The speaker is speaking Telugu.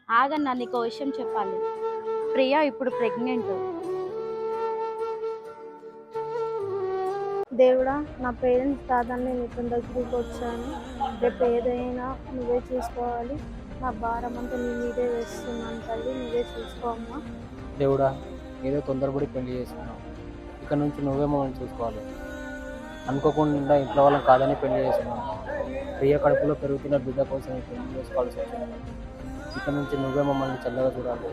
ఆగన్నా నీకో విషయం చెప్పాలి. ప్రియా ఇప్పుడు ప్రెగ్నెంట్. దేవుడా, నా పేరెంట్స్ కాదని నేను ఇతని దగ్గరికి వచ్చాను. రేపు ఏదైనా నువ్వే చూసుకోవాలి. నా భారం అంతా నీ మీదే వేస్తున్నాను తల్లి, నువ్వే చూసుకో అమ్మా. దేవుడా, ఏదో తొందరపడి పెళ్లి చేసుకున్నావు. ఇక నుంచి నువ్వే మమ్మల్ని చూసుకోవాలి. అనుకోకుండా ఇంట్లో వాళ్ళని కాదని పెళ్లి చేసుకున్నావు. ప్రియ కడుపులో పెరుగుతున్న బిడ్డ కోసం ఈ పెళ్లి చేసుకోవాల్సి వచ్చింది. ఇక నుంచి నువ్వే మమ్మల్ని చల్లగా చూడాలి.